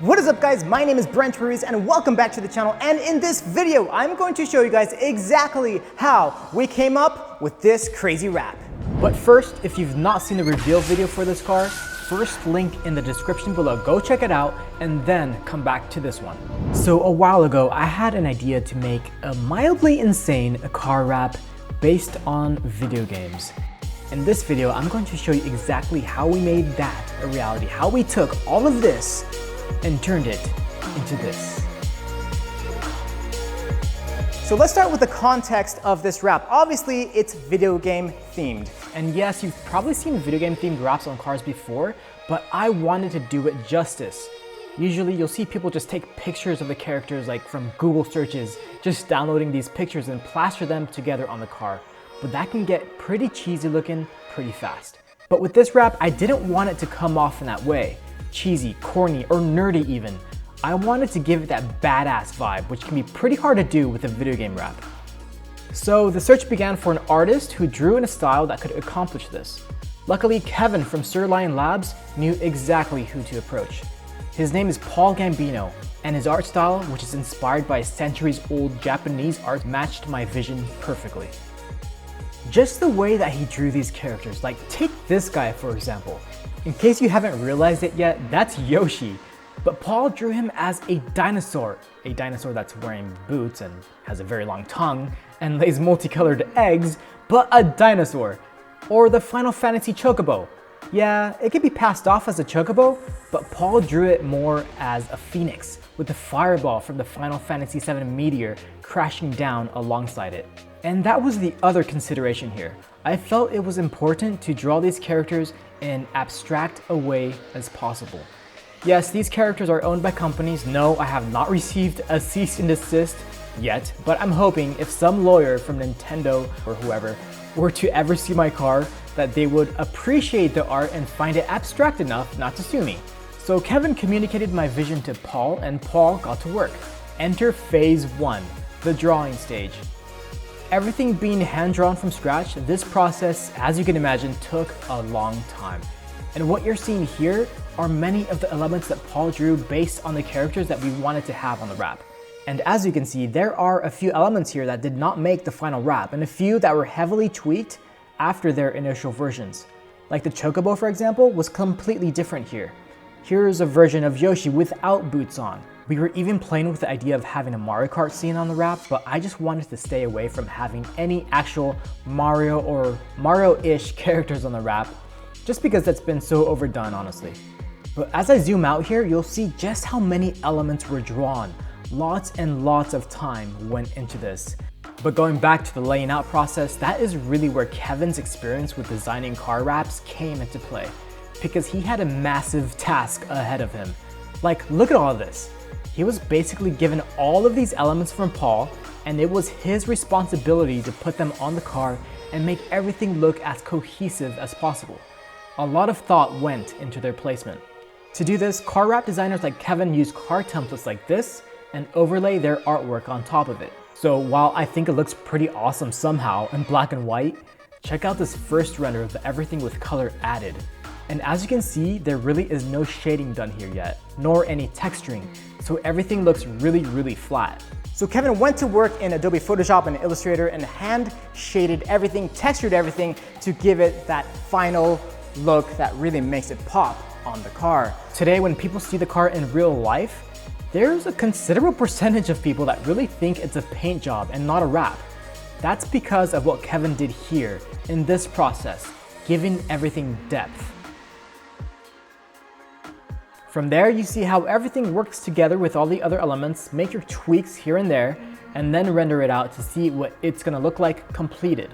What is up guys, my name is Brent Ruiz and welcome back to the channel, and in this video I'm going to show you guys exactly how we came up with this crazy wrap. But first, if you've not seen the reveal video for this car, first link in the description below, go check it out and then come back to this one. So a while ago I had an idea to make a mildly insane car wrap based on video games. In this video I'm going to show you exactly how we made that a reality, how we took all of this and turned it into this. So let's start with the context of this wrap. Obviously, it's video game themed. And yes, you've probably seen video game themed wraps on cars before, but I wanted to do it justice. Usually you'll see people just take pictures of the characters like from Google searches, just downloading these pictures and plaster them together on the car. But that can get pretty cheesy looking pretty fast. But with this wrap, I didn't want it to come off in that way. Cheesy, corny, or nerdy even. I wanted to give it that badass vibe, which can be pretty hard to do with a video game wrap. So the search began for an artist who drew in a style that could accomplish this. Luckily, Kevin from Sir Lion Labs knew exactly who to approach. His name is Paul Gambino, and his art style, which is inspired by centuries-old Japanese art, matched my vision perfectly. Just the way that he drew these characters, like take this guy for example. In case you haven't realized it yet, that's Yoshi. But Paul drew him as a dinosaur that's wearing boots and has a very long tongue and lays multicolored eggs, but a dinosaur. Or the Final Fantasy Chocobo. Yeah, it can be passed off as a chocobo, but Paul drew it more as a phoenix, with the fireball from the Final Fantasy VII meteor crashing down alongside it. And that was the other consideration here. I felt it was important to draw these characters in abstract a way as possible. Yes, these characters are owned by companies. No, I have not received a cease and desist yet, but I'm hoping if some lawyer from Nintendo or whoever were to ever see my car, that they would appreciate the art and find it abstract enough not to sue me. So Kevin communicated my vision to Paul, and Paul got to work. Enter phase 1, the drawing stage. Everything being hand-drawn from scratch, this process, as you can imagine, took a long time. And what you're seeing here are many of the elements that Paul drew based on the characters that we wanted to have on the wrap. And as you can see, there are a few elements here that did not make the final wrap, and a few that were heavily tweaked after their initial versions. Like the Chocobo, for example, was completely different here. Here's a version of Yoshi without boots on. We were even playing with the idea of having a Mario Kart scene on the wrap, but I just wanted to stay away from having any actual Mario or Mario-ish characters on the wrap, just because that's been so overdone, honestly. But as I zoom out here, you'll see just how many elements were drawn. Lots and lots of time went into this. But going back to the laying out process, that is really where Kevin's experience with designing car wraps came into play, because he had a massive task ahead of him. Like, look at all of this. He was basically given all of these elements from Paul, and it was his responsibility to put them on the car and make everything look as cohesive as possible. A lot of thought went into their placement. To do this, car wrap designers like Kevin used car templates like this and overlay their artwork on top of it. So while I think it looks pretty awesome somehow in black and white, check out this first render of everything with color added. And as you can see, there really is no shading done here yet, nor any texturing, so everything looks really flat. So Kevin went to work in Adobe Photoshop and Illustrator and hand shaded everything, textured everything to give it that final look that really makes it pop on the car. Today, when people see the car in real life, there's a considerable percentage of people that really think it's a paint job and not a wrap. That's because of what Kevin did here in this process, giving everything depth. From there, you see how everything works together with all the other elements, make your tweaks here and there, and then render it out to see what it's gonna look like completed.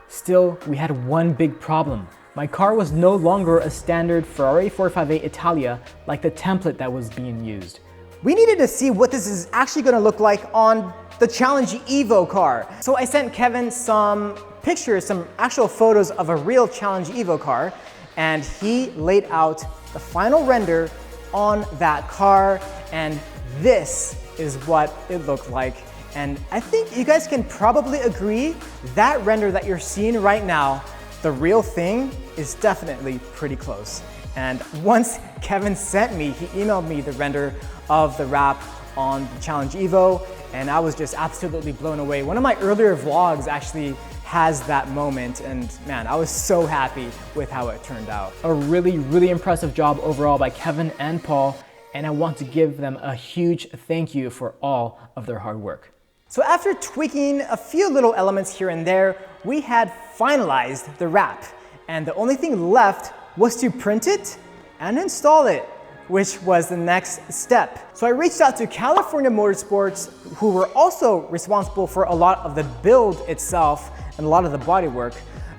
Still, we had one big problem. My car was no longer a standard Ferrari 458 Italia like the template that was being used. We needed to see what this is actually gonna look like on the Challenge Evo car. So I sent Kevin some pictures, some actual photos of a real Challenge Evo car, and he laid out the final render on that car, and this is what it looked like. And I think you guys can probably agree that render that you're seeing right now, the real thing, is definitely pretty close. And once Kevin sent me, he emailed me the render of the wrap on the Challenge Evo, and I was just absolutely blown away. One of my earlier vlogs actually has that moment, and man, I was so happy with how it turned out. A really, really impressive job overall by Kevin and Paul, and I want to give them a huge thank you for all of their hard work. So after tweaking a few little elements here and there, we had finalized the wrap, and the only thing left was to print it and install it, which was the next step. So I reached out to California Motorsports, who were also responsible for a lot of the build itself and a lot of the body work.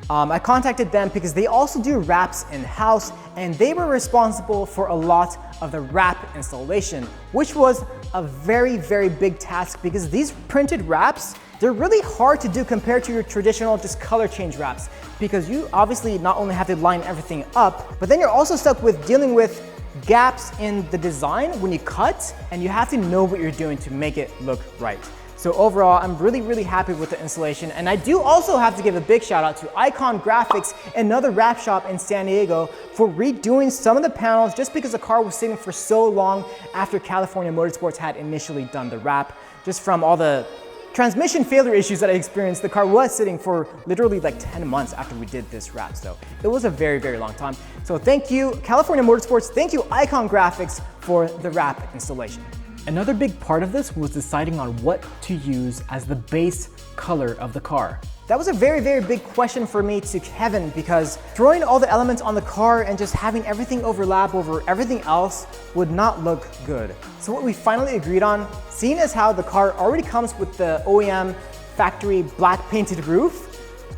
I contacted them because they also do wraps in-house, and they were responsible for a lot of the wrap installation, which was a very, very big task because these printed wraps, they're really hard to do compared to your traditional just color change wraps, because you obviously not only have to line everything up, but then you're also stuck with dealing with gaps in the design when you cut, and you have to know what you're doing to make it look right. So overall, I'm really, really happy with the installation. And I do also have to give a big shout out to Icon Graphics, another wrap shop in San Diego, for redoing some of the panels just because the car was sitting for so long after California Motorsports had initially done the wrap. Just from all the transmission failure issues that I experienced, the car was sitting for literally like 10 months after we did this wrap. So it was a very, very long time. So thank you, California Motorsports. Thank you, Icon Graphics, for the wrap installation. Another big part of this was deciding on what to use as the base color of the car. That was a very, very big question for me to Kevin, because throwing all the elements on the car and just having everything overlap over everything else would not look good. So what we finally agreed on, seeing as how the car already comes with the OEM factory black painted roof,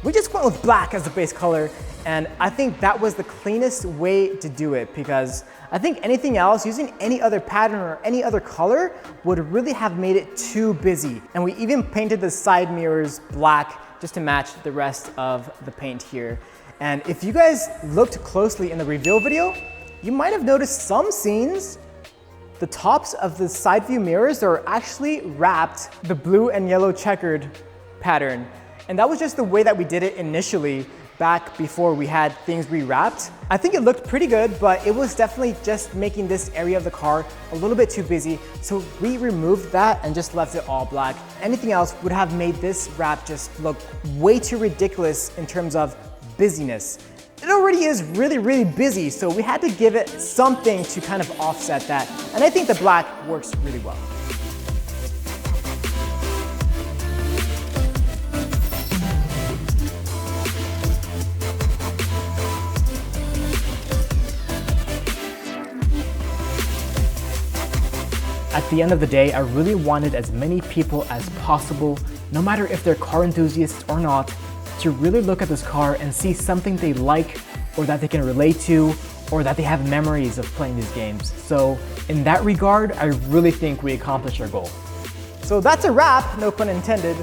we just went with black as the base color. And I think that was the cleanest way to do it, because I think anything else, using any other pattern or any other color, would really have made it too busy. And we even painted the side mirrors black just to match the rest of the paint here. And if you guys looked closely in the reveal video, you might have noticed some scenes, the tops of the side view mirrors are actually wrapped the blue and yellow checkered pattern. And that was just the way that we did it initially, back before we had things rewrapped. I think it looked pretty good, but it was definitely just making this area of the car a little bit too busy. So we removed that and just left it all black. Anything else would have made this wrap just look way too ridiculous in terms of busyness. It already is really, really busy, so we had to give it something to kind of offset that. And I think the black works really well. At the end of the day, I really wanted as many people as possible, no matter if they're car enthusiasts or not, to really look at this car and see something they like, or that they can relate to, or that they have memories of playing these games. So in that regard, I really think we accomplished our goal. So that's a wrap, no pun intended.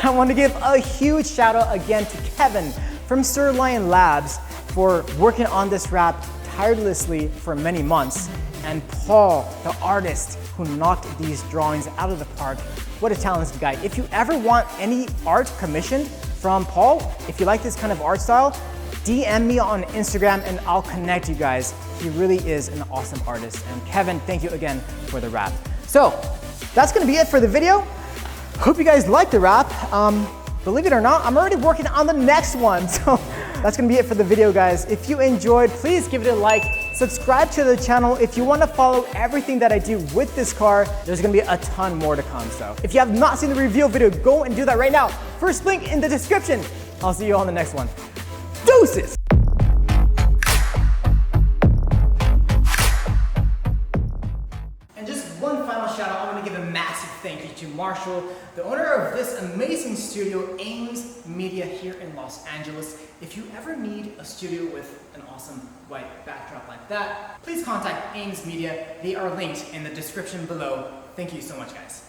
I want to give a huge shout out again to Kevin from Sir Lion Labs for working on this wrap tirelessly for many months, and Paul, the artist, who knocked these drawings out of the park. What a talented guy. If you ever want any art commissioned from Paul, if you like this kind of art style, DM me on Instagram and I'll connect you guys. He really is an awesome artist. And Kevin, thank you again for the wrap. So that's gonna be it for the video. Hope you guys liked the wrap. Believe it or not, I'm already working on the next one. So that's gonna be it for the video, guys. If you enjoyed, please give it a like. Subscribe to the channel if you want to follow everything that I do with this car. There's going to be a ton more to come. So if you have not seen the reveal video, go and do that right now. First link in the description. I'll see you all in the next one. Deuces! And just one final shout out. I want to give a massive thank you to Marshall, the owner of this amazing studio, Ames Media, here in Los Angeles. If you ever need a studio with an awesome white backdrop like that, please contact Ames Media. They are linked in the description below. Thank you so much, guys.